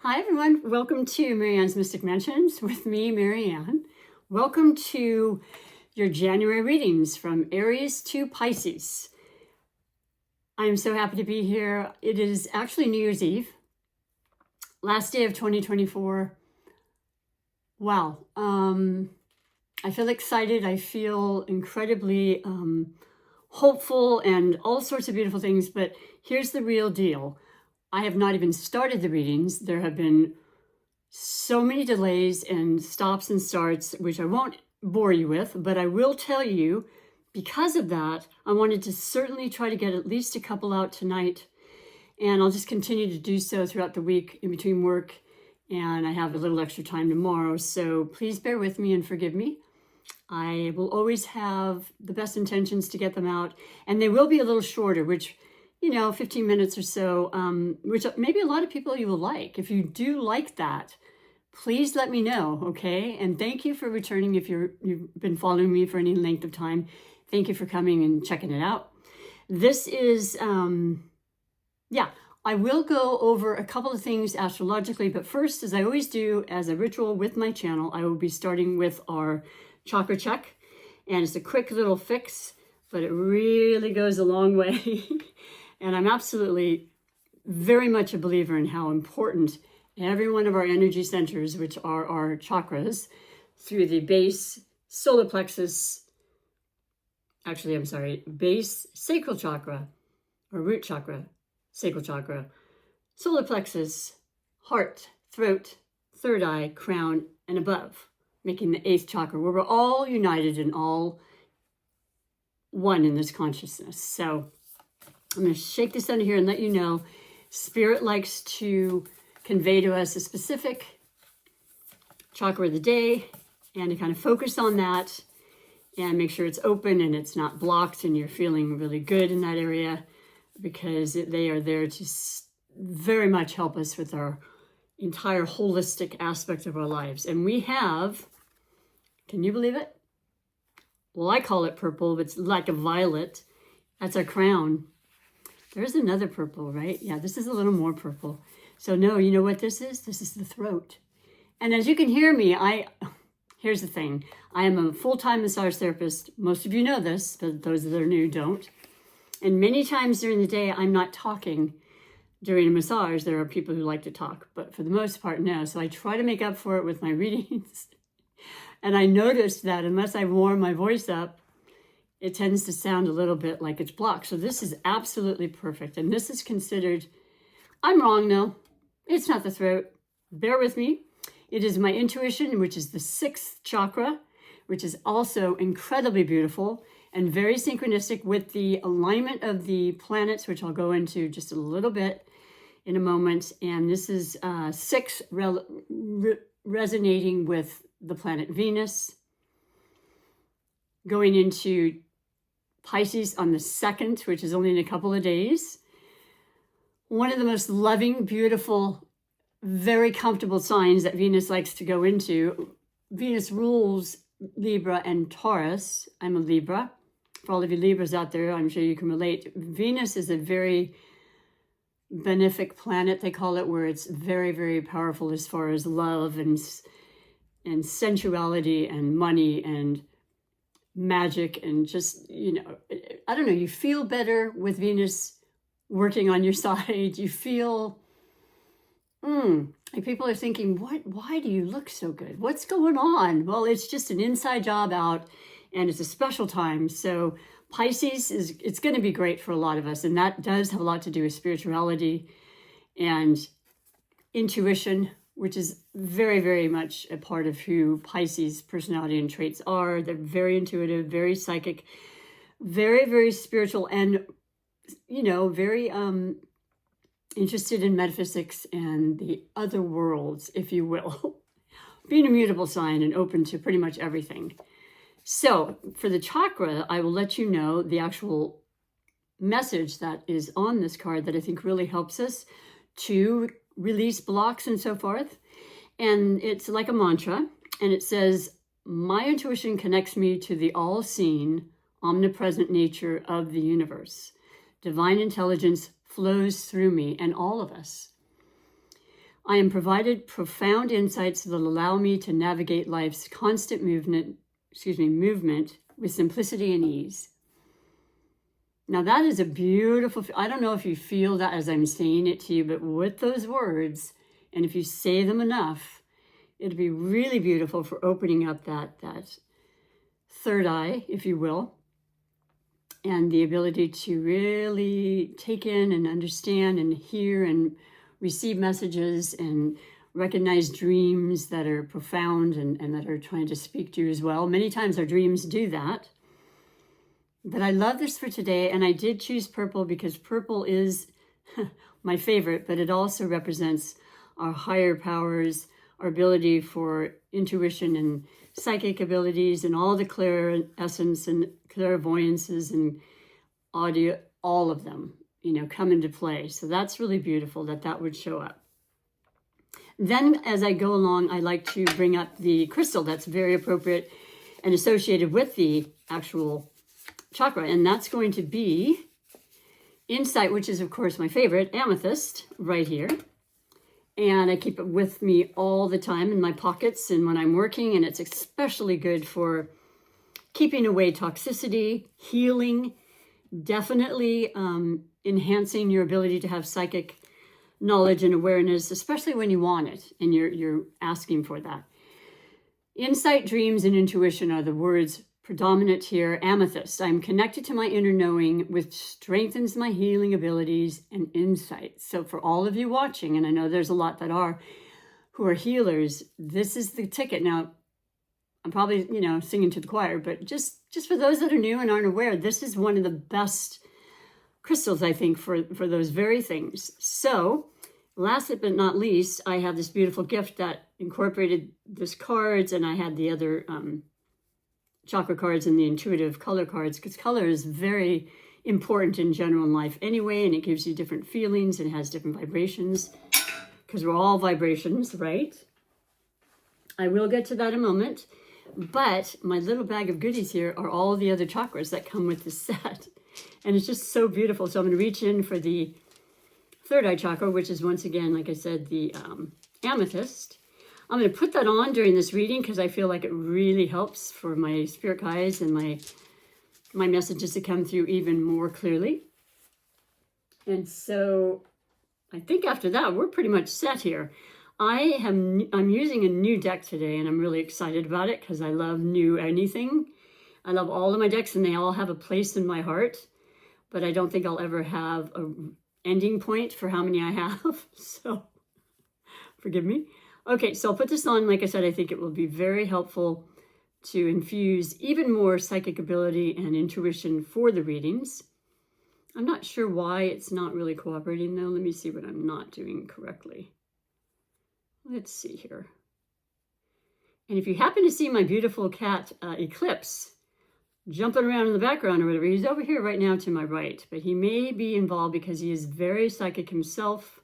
Hi everyone, welcome to Marianne's Mystic Mansions with me, Marianne. Welcome to your January readings from Aries to Pisces. I am so happy to be here. It is actually New Year's Eve, last day of 2024. Wow, I feel excited. I feel incredibly hopeful and all sorts of beautiful things, but here's the real deal. I have not even started the readings. There have been so many delays and stops and starts, which I won't bore you with, but I will tell you, because of that, I wanted to certainly try to get at least a couple out tonight. And I'll just continue to do so throughout the week in between work. And I have a little extra time tomorrow. So please bear with me and forgive me. I will always have the best intentions to get them out. And they will be a little shorter, which 15 minutes or so, which maybe a lot of people you will like. If you do like that, please let me know, okay? And thank you for returning if you've been following me for any length of time. Thank you for coming and checking it out. This is, I will go over a couple of things astrologically, but first, as I always do, as a ritual with my channel, I will be starting with our chakra check. And it's a quick little fix, but it really goes a long way. And I'm absolutely very much a believer in how important every one of our energy centers, which are our chakras, through the base, solar plexus, base sacral chakra, or root chakra, sacral chakra, solar plexus, heart, throat, third eye, crown, and above, making the 8th chakra, where we're all united and all one in this consciousness. So I'm going to shake this under here and let you know, Spirit likes to convey to us a specific chakra of the day and to kind of focus on that and make sure it's open and it's not blocked and you're feeling really good in that area, because they are there to very much help us with our entire holistic aspect of our lives. And we have, can you believe it? Well, I call it purple, but it's like a violet. That's our crown. There's another purple, right? Yeah, this is a little more purple. So no, you know what this is? This is the throat. And as you can hear me, here's the thing. I am a full-time massage therapist. Most of you know this, but those that are new don't. And many times during the day, I'm not talking during a massage. There are people who like to talk, but for the most part, no. So I try to make up for it with my readings. And I noticed that unless I warm my voice up, it tends to sound a little bit like it's blocked. So this is absolutely perfect. And this is considered, I'm wrong though. It's not the throat. Bear with me. It is my intuition, which is the 6th chakra, which is also incredibly beautiful and very synchronistic with the alignment of the planets, which I'll go into just a little bit in a moment. And this is 6 resonating with the planet Venus, going into Pisces on the 2nd, which is only in a couple of days. One of the most loving, beautiful, very comfortable signs that Venus likes to go into. Venus rules Libra and Taurus. I'm a Libra. For all of you Libras out there, I'm sure you can relate. Venus is a very benefic planet, they call it, where it's very, very powerful as far as love and sensuality and money and magic and just, I don't know, you feel better with Venus working on your side. You feel, like people are thinking, why do you look so good? What's going on? Well, it's just an inside job out and it's a special time. So Pisces it's going to be great for a lot of us. And that does have a lot to do with spirituality and intuition, which is very, very much a part of who Pisces personality and traits are. They're very intuitive, very psychic, very, very spiritual, and, very interested in metaphysics and the other worlds, if you will. Being a mutable sign and open to pretty much everything. So for the chakra, I will let you know the actual message that is on this card that I think really helps us to release blocks and so forth. And it's like a mantra, and it says, my intuition connects me to the all-seeing, omnipresent nature of the universe. Divine intelligence flows through me and all of us. I am provided profound insights that allow me to navigate life's constant movement with simplicity and ease. Now that is a beautiful, I don't know if you feel that as I'm saying it to you, but with those words, and if you say them enough, it'd be really beautiful for opening up that third eye, if you will, and the ability to really take in and understand and hear and receive messages and recognize dreams that are profound and that are trying to speak to you as well. Many times our dreams do that. But I love this for today, and I did choose purple because purple is my favorite, but it also represents our higher powers, our ability for intuition and psychic abilities and all the clairessence and clairvoyances and audio, all of them, come into play. So that's really beautiful that would show up. Then as I go along, I like to bring up the crystal that's very appropriate and associated with the actual chakra. And that's going to be insight, which is of course my favorite, amethyst, right here. And I keep it with me all the time in my pockets and when I'm working, and it's especially good for keeping away toxicity, healing, definitely enhancing your ability to have psychic knowledge and awareness, especially when you want it and you're asking for that. Insight, dreams, and intuition are the words predominant here. Amethyst, I'm connected to my inner knowing, which strengthens my healing abilities and insights. So for all of you watching, and I know there's a lot that are, who are healers, this is the ticket. Now, I'm probably, singing to the choir, but just for those that are new and aren't aware, this is one of the best crystals, I think, for those very things. So last but not least, I have this beautiful gift that incorporated this cards, and I had the other chakra cards and the intuitive color cards, because color is very important in general in life anyway, and it gives you different feelings and has different vibrations, because we're all vibrations, right? I will get to that in a moment, but my little bag of goodies here are all the other chakras that come with the set, and it's just so beautiful. So I'm going to reach in for the third eye chakra, which is once again, like I said, the amethyst. I'm going to put that on during this reading because I feel like it really helps for my spirit guides and my messages to come through even more clearly. And so I think after that, we're pretty much set here. I'm using a new deck today, and I'm really excited about it because I love new anything. I love all of my decks, and they all have a place in my heart, but I don't think I'll ever have an ending point for how many I have, so forgive me. Okay, so I'll put this on. Like I said, I think it will be very helpful to infuse even more psychic ability and intuition for the readings. I'm not sure why it's not really cooperating, though. Let me see what I'm not doing correctly. Let's see here. And if you happen to see my beautiful cat, Eclipse, jumping around in the background or whatever, he's over here right now to my right, but he may be involved because he is very psychic himself.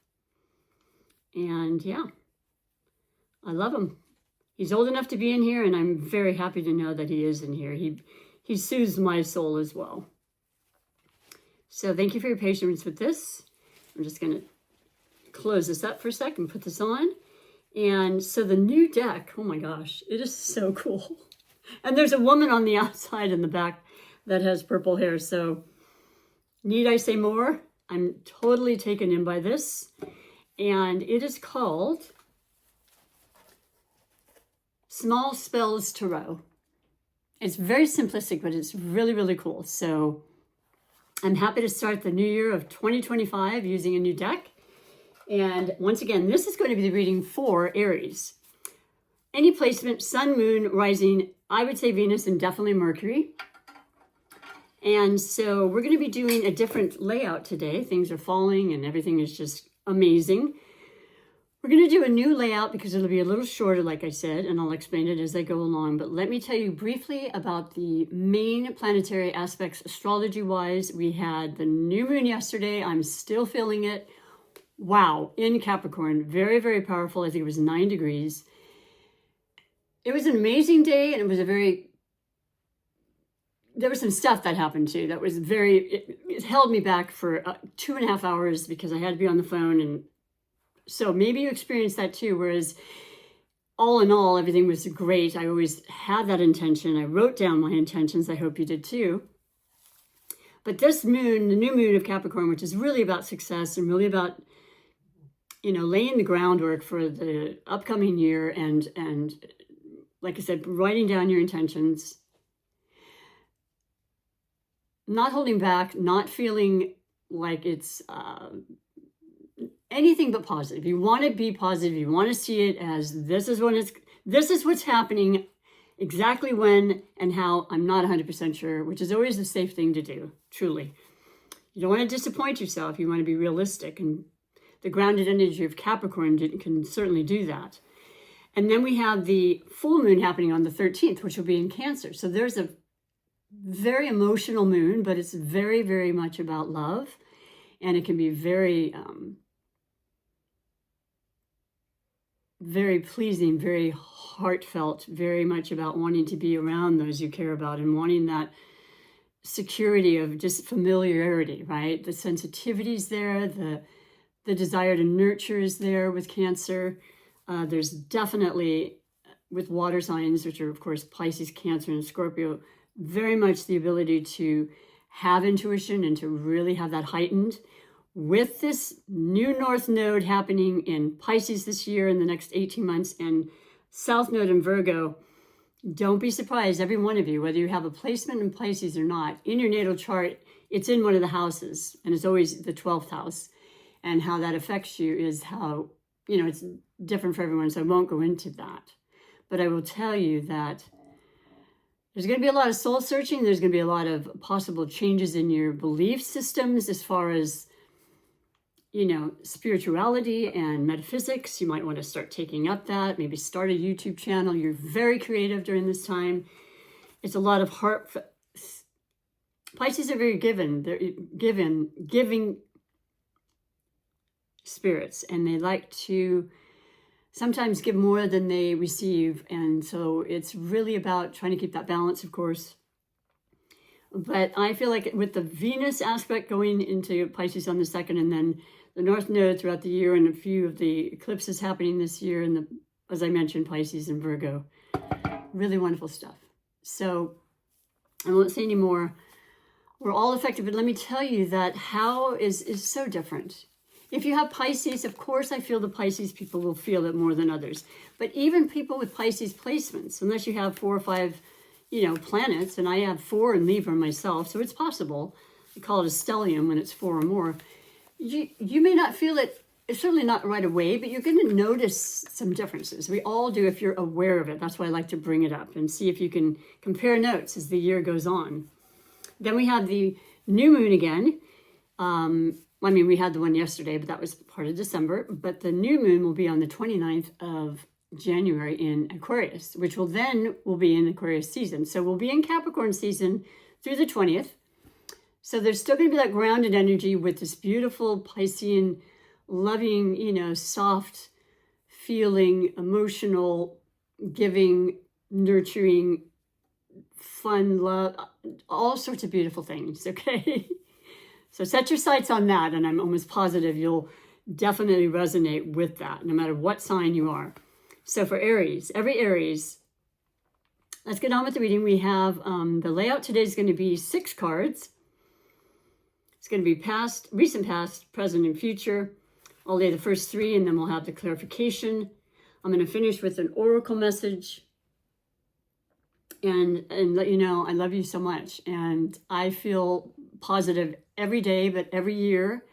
And yeah. I love him. He's old enough to be in here, and I'm very happy to know that he is in here. He soothes my soul as well. So thank you for your patience with this. I'm just going to close this up for a sec and put this on. And so the new deck, oh my gosh, it is so cool. And there's a woman on the outside in the back that has purple hair. So need I say more? I'm totally taken in by this. And it is called Small Spells Tarot. It's very simplistic, but it's really, really cool. So I'm happy to start the new year of 2025 using a new deck. And once again, this is going to be the reading for Aries. Any placement, sun, moon, rising, I would say Venus and definitely Mercury. And so we're going to be doing a different layout today. Things are falling and everything is just amazing. We're going to do a new layout because it'll be a little shorter, like I said, and I'll explain it as I go along. But let me tell you briefly about the main planetary aspects astrology-wise. We had the new moon yesterday. I'm still feeling it. Wow, in Capricorn. Very, very powerful. I think it was 9 degrees. It was an amazing day, and it was there was some stuff that happened too that was it held me back for 2.5 hours because I had to be on the phone, and So maybe you experienced that too, whereas all in all, everything was great. I always had that intention. I wrote down my intentions. I hope you did too. But this moon, the new moon of Capricorn, which is really about success and really about, laying the groundwork for the upcoming year and like I said, writing down your intentions, not holding back, not feeling like it's anything but positive. You want to be positive. You want to see it as this is what's happening, exactly when and how, I'm not 100% sure, which is always the safe thing to do, truly. You don't want to disappoint yourself. You want to be realistic, and the grounded energy of Capricorn can certainly do that. And then we have the full moon happening on the 13th, which will be in Cancer. So there's a very emotional moon, but it's very, very much about love. And it can be very, very pleasing, very heartfelt, very much about wanting to be around those you care about and wanting that security of just familiarity, right? The sensitivity is there, the desire to nurture is there with Cancer. There's definitely, with water signs, which are of course Pisces, Cancer, and Scorpio, very much the ability to have intuition and to really have that heightened. With this new North Node happening in Pisces this year in the next 18 months and South Node in Virgo, don't be surprised, every one of you, whether you have a placement in Pisces or not, in your natal chart, it's in one of the houses, and it's always the 12th house. And how that affects you is how, it's different for everyone, so I won't go into that. But I will tell you that there's going to be a lot of soul searching. There's going to be a lot of possible changes in your belief systems as far as, spirituality and metaphysics. You might want to start taking up that, maybe start a YouTube channel. You're very creative during this time. It's a lot of heart. Pisces are very They're giving spirits, and they like to sometimes give more than they receive. And so it's really about trying to keep that balance, of course. But I feel like with the Venus aspect going into Pisces on the 2nd, and then the North Node throughout the year, and a few of the eclipses happening this year, and as I mentioned, Pisces and Virgo, really wonderful stuff. So I won't say any more. We're all affected, but let me tell you that how is so different. If you have Pisces, of course, I feel the Pisces people will feel it more than others. But even people with Pisces placements, unless you have 4 or 5, planets, and I have 4 in Libra myself, so it's possible. I call it a stellium when it's 4 or more. You may not feel it, it's certainly not right away, but you're going to notice some differences. We all do if you're aware of it. That's why I like to bring it up and see if you can compare notes as the year goes on. Then we have the new moon again. We had the one yesterday, but that was part of December. But the new moon will be on the 29th of January in Aquarius, which will be in Aquarius season. So we'll be in Capricorn season through the 20th. So there's still going to be that grounded energy with this beautiful Piscean, loving, soft feeling, emotional, giving, nurturing, fun, love, all sorts of beautiful things, okay? So set your sights on that, and I'm almost positive you'll definitely resonate with that, no matter what sign you are. So for Aries, every Aries, let's get on with the reading. We have the layout today is going to be 6 cards. It's going to be past, recent past, present, and future. I'll lay the first 3, and then we'll have the clarification. I'm going to finish with an oracle message and let you know I love you so much. And I feel positive every day, but every year.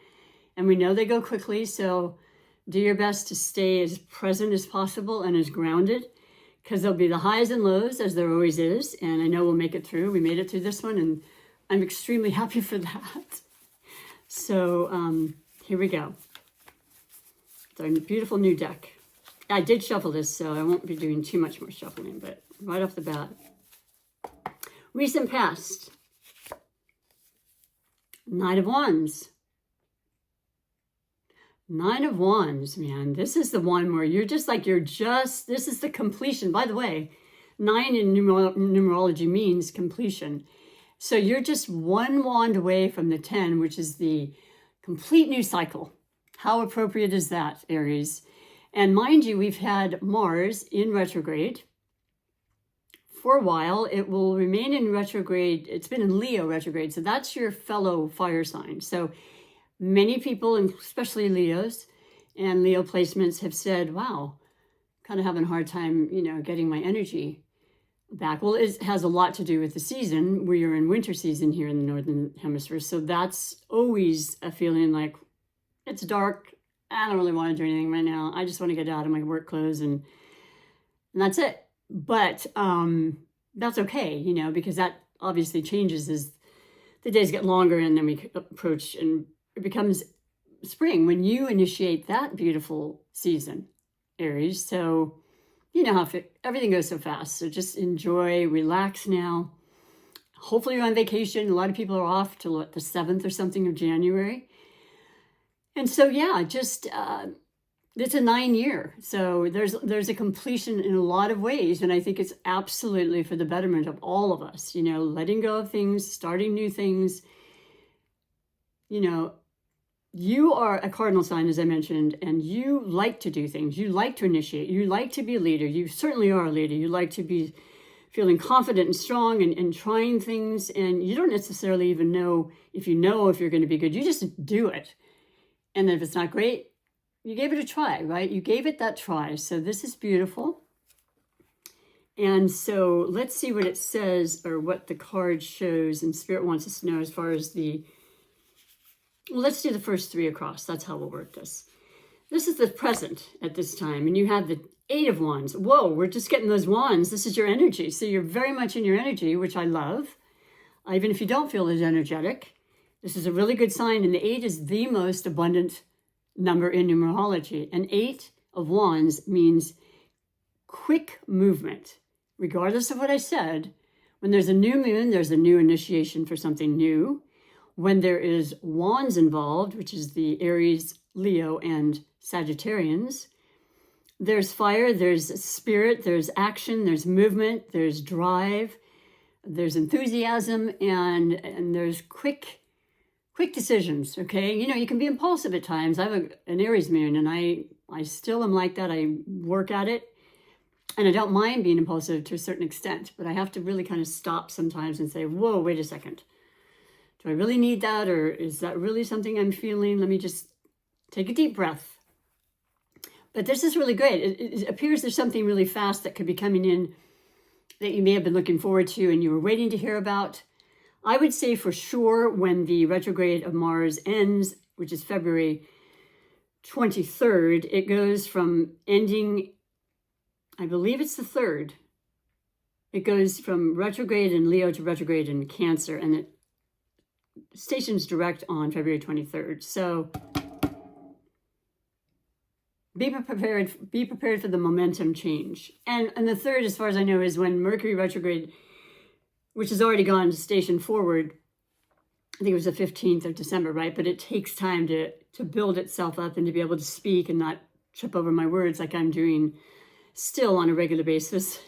And we know they go quickly, so do your best to stay as present as possible and as grounded, because there'll be the highs and lows, as there always is. And I know we'll make it through. We made it through this one, and I'm extremely happy for that. So here we go. It's a beautiful new deck. I did shuffle this, so I won't be doing too much more shuffling, but right off the bat. Recent past. Knight of Wands. Nine of Wands, man. This is the one where you're just like, this is the completion. By the way, 9 in numerology means completion. So you're just one wand away from the 10, which is the complete new cycle How appropriate is that, Aries? And mind you, we've had Mars in retrograde for a while. It will remain in retrograde. It's been in Leo retrograde. So that's your fellow fire sign. So many people, and especially Leos and Leo placements, have said, wow, kind of having a hard time, getting my energy back. Well, it has a lot to do with the season. We are in winter season here in the Northern Hemisphere. So that's always a feeling like it's dark. I don't really want to do anything right now. I just want to get out of my work clothes and that's it. But that's okay, because that obviously changes as the days get longer and then we approach and it becomes spring when you initiate that beautiful season, Aries. So you know how everything goes so fast. So just enjoy, relax now. Hopefully you're on vacation. A lot of people are off till the 7th or something of January. And so, yeah, just it's a 9-year. So there's a completion in a lot of ways. And I think it's absolutely for the betterment of all of us, letting go of things, starting new things. You are a cardinal sign, as I mentioned, and you like to do things. You like to initiate. You like to be a leader. You certainly are a leader. You like to be feeling confident and strong and trying things. And you don't necessarily even know if you're going to be good. You just do it. And if it's not great, you gave it a try, right? You gave it that try. So this is beautiful. And so let's see what it says or what the card shows and Spirit wants us to know as far as well, let's do the first 3 across. That's how we'll work this. This is the present at this time. And you have the 8 of Wands. Whoa, we're just getting those wands. This is your energy. So you're very much in your energy, which I love. Even if you don't feel as energetic, this is a really good sign. And the 8 is the most abundant number in numerology. And 8 of Wands means quick movement. Regardless of what I said, when there's a new moon, there's a new initiation for something new. When there is wands involved, which is the Aries, Leo, and Sagittarians, there's fire, there's spirit, there's action, there's movement, there's drive, there's enthusiasm, and there's quick decisions, okay? You can be impulsive at times. I have an Aries moon, and I still am like that. I work at it, and I don't mind being impulsive to a certain extent, but I have to really kind of stop sometimes and say, whoa, wait a second. Do I really need that? Or is that really something I'm feeling? Let me just take a deep breath. But this is really great. It appears there's something really fast that could be coming in that you may have been looking forward to and you were waiting to hear about. I would say for sure when the retrograde of Mars ends, which is February 23rd, it goes from ending, I believe it's the 3rd. It goes from retrograde in Leo to retrograde in Cancer, and it stations direct on February 23rd. So be prepared for the momentum change. And the 3rd, as far as I know, is when Mercury retrograde, which has already gone station forward. I think it was the 15th of December, right? But it takes time to build itself up and to be able to speak and not trip over my words like I'm doing still on a regular basis.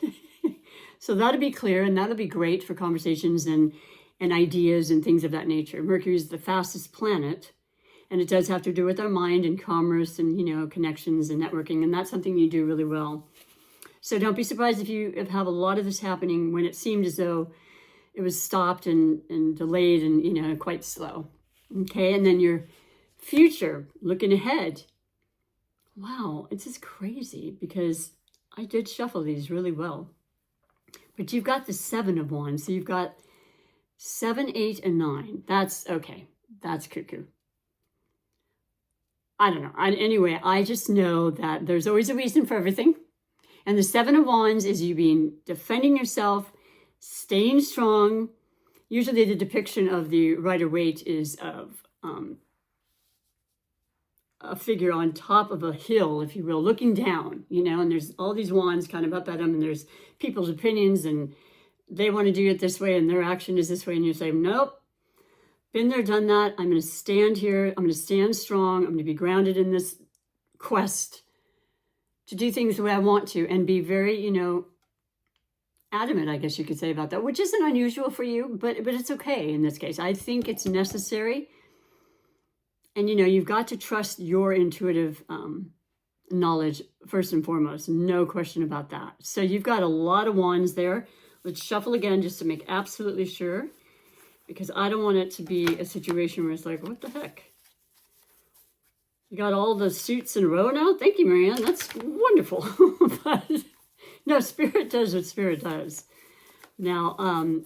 So that'll be clear, and that'll be great for conversations and ideas and things of that nature. Mercury is the fastest planet, and it does have to do with our mind and commerce and, connections and networking, and that's something you do really well. So don't be surprised if you have a lot of this happening when it seemed as though it was stopped and delayed and, quite slow. Okay, and then your future, looking ahead. Wow, it's just crazy because I did shuffle these really well. But you've got the 7 of Wands, so you've got 7, 8, and 9. That's okay. That's cuckoo. I don't know. Anyway, I just know that there's always a reason for everything. And the 7 of Wands is you defending yourself, staying strong. Usually the depiction of the Rider-Waite is of a figure on top of a hill, if you will, looking down, and there's all these wands kind of up at them, and there's people's opinions, and they want to do it this way, and their action is this way, and you say, nope, been there, done that. I'm going to stand here. I'm going to stand strong. I'm going to be grounded in this quest to do things the way I want to and be very, adamant, I guess you could say, about that, which isn't unusual for you, but it's okay in this case. I think it's necessary. And, you know, you've got to trust your intuitive knowledge first and foremost. No question about that. So you've got a lot of wands there. Let's shuffle again just to make absolutely sure, because I don't want it to be a situation where it's like, what the heck? You got all the suits in a row now? Thank you, Marianne. That's wonderful. But no, Spirit does what Spirit does. Now,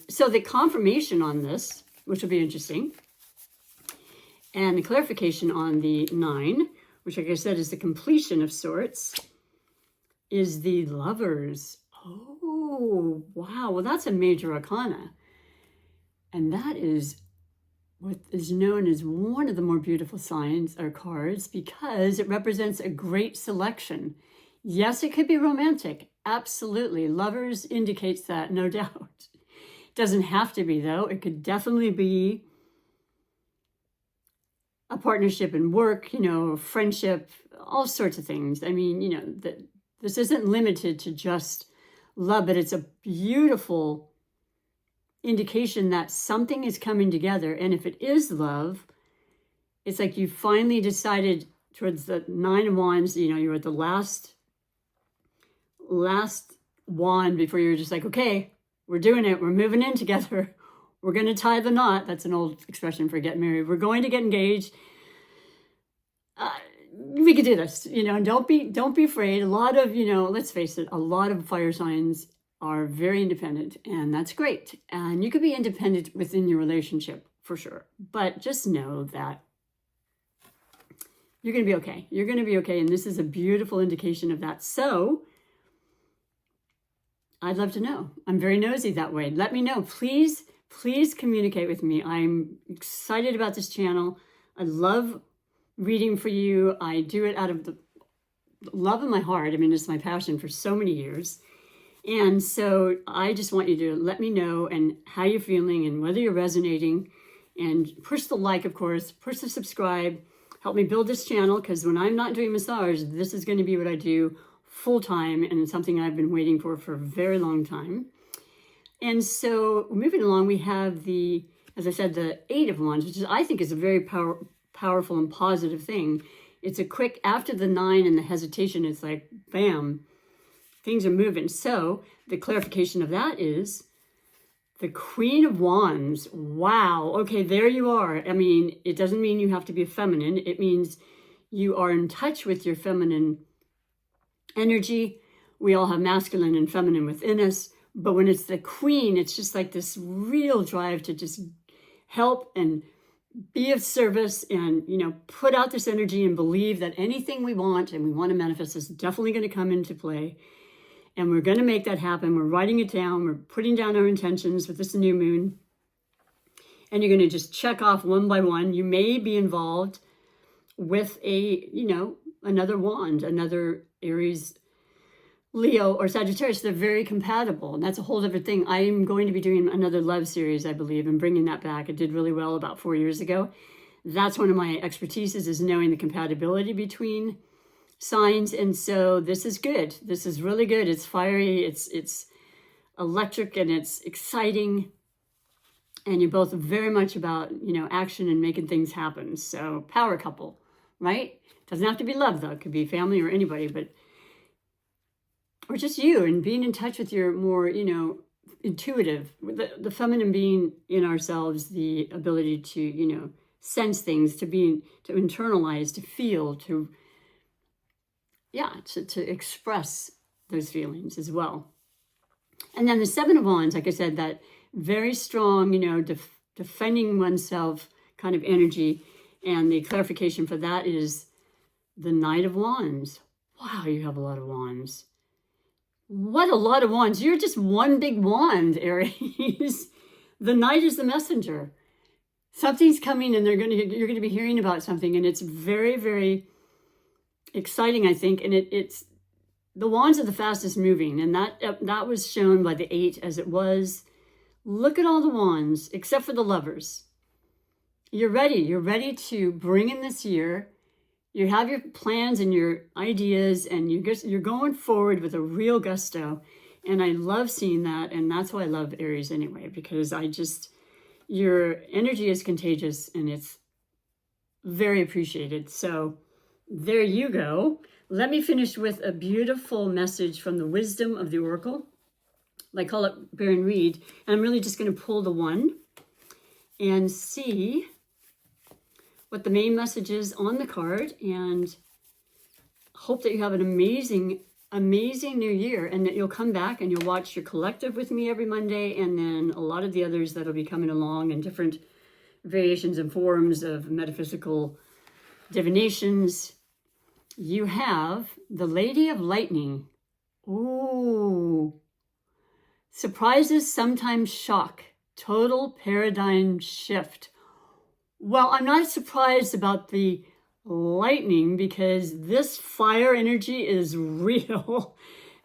so the confirmation on this, which will be interesting, and the clarification on the 9, which, like I said, is the completion of sorts, is the Lovers. Oh, wow. Well, that's a major arcana. And that is what is known as one of the more beautiful signs or cards, because it represents a great selection. Yes, it could be romantic. Absolutely. Lovers indicates that, no doubt. It doesn't have to be, though. It could definitely be a partnership in work, you know, friendship, all sorts of things. I mean, you know, this isn't limited to just love, but it's a beautiful indication that something is coming together. And if it is love, it's like you finally decided towards the 9 of Wands, you know, you're at the last wand before you're just like, okay, we're doing it. We're moving in together. We're going to tie the knot. That's an old expression for get married. We're going to get engaged. We could do this, you know, don't be afraid. A lot of, you know, let's face it, a lot of fire signs are very independent, and that's great. And you could be independent within your relationship for sure. But just know that you're going to be okay. You're going to be okay. And this is a beautiful indication of that. So I'd love to know. I'm very nosy that way. Let me know. Please communicate with me. I'm excited about this channel. I love reading for you. I do it out of the love of my heart. I mean, it's my passion for so many years. And so I just want you to let me know and how you're feeling and whether you're resonating, and push the like, of course, push the subscribe, help me build this channel, because when I'm not doing massage, this is going to be what I do full time, and it's something I've been waiting for a very long time. And so moving along, we have as I said, the 8 of Wands, which I think is a very powerful and positive thing. It's a quick, after the 9 and the hesitation, it's like, bam, things are moving. So the clarification of that is the Queen of Wands. Wow. Okay, there you are. I mean, it doesn't mean you have to be feminine. It means you are in touch with your feminine energy. We all have masculine and feminine within us. But when it's the Queen, it's just like this real drive to just help and be of service and, you know, put out this energy and believe that anything we want and we want to manifest is definitely going to come into play. And we're going to make that happen. We're writing it down. We're putting down our intentions with this new moon. And you're going to just check off one by one. You may be involved with another wand, another Aries, Leo, or Sagittarius. They're very compatible. And that's a whole different thing. I'm going to be doing another love series, I believe, and bringing that back. It did really well about 4 years ago. That's one of my expertises, is knowing the compatibility between signs. And so this is good. This is really good. It's fiery, it's electric, and it's exciting. And you're both very much about, you know, action and making things happen. So power couple, right? Doesn't have to be love, though. It could be family or anybody, but or just you, and being in touch with your more, you know, intuitive, the feminine being in ourselves, the ability to, you know, sense things, to internalize, to feel, to express those feelings as well. And then the 7 of Wands, like I said, that very strong, you know, defending oneself kind of energy. And the clarification for that is the Knight of Wands. Wow, you have a lot of wands. What a lot of wands. You're just one big wand, Aries. The Knight is the messenger. Something's coming, and you're going to be hearing about something, and it's very, very exciting, I think. And it's the wands are the fastest moving, and that was shown by the 8 as it was. Look at all the wands, except for the Lovers. You're ready. You're ready to bring in this year. You have your plans and your ideas, and you're going forward with a real gusto. And I love seeing that. And that's why I love Aries anyway, because your energy is contagious, and it's very appreciated. So there you go. Let me finish with a beautiful message from the wisdom of the Oracle. I call it Baron Reed. And I'm really just going to pull the one and see what the main message is on the card, and hope that you have an amazing new year, and that you'll come back and you'll watch your collective with me every Monday, and then a lot of the others that'll be coming along in different variations and forms of metaphysical divinations. You have the Lady of Lightning. Ooh. Surprises sometimes shock. Total paradigm shift. Well, I'm not surprised about the lightning, because this fire energy is real.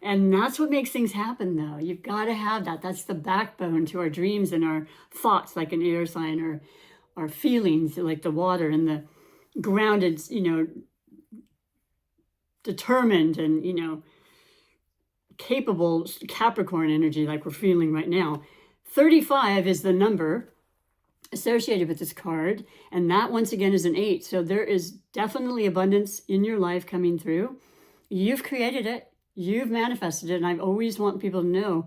And that's what makes things happen, though. You've got to have that. That's the backbone to our dreams and our thoughts, like an air sign, or our feelings, like the water, and the grounded, determined and, capable Capricorn energy like we're feeling right now. 35 is the number associated with this card, and that once again is an 8. So there is definitely abundance in your life coming through. You've created it, you've manifested it, and I always want people to know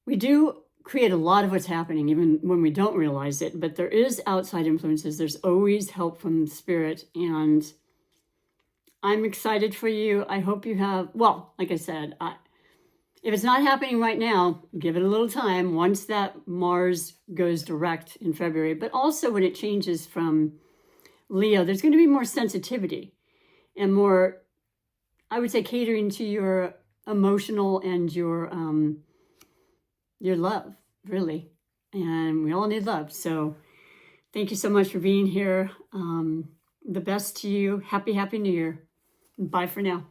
we do create a lot of what's happening, even when we don't realize it, but there is outside influences. There's always help from spirit, and I'm excited for you. I hope you have, well, like I said, if it's not happening right now, give it a little time once that Mars goes direct in February. But also when it changes from Leo, there's going to be more sensitivity and more, I would say, catering to your emotional and your love, really. And we all need love. So thank you so much for being here. The best to you. Happy New Year. Bye for now.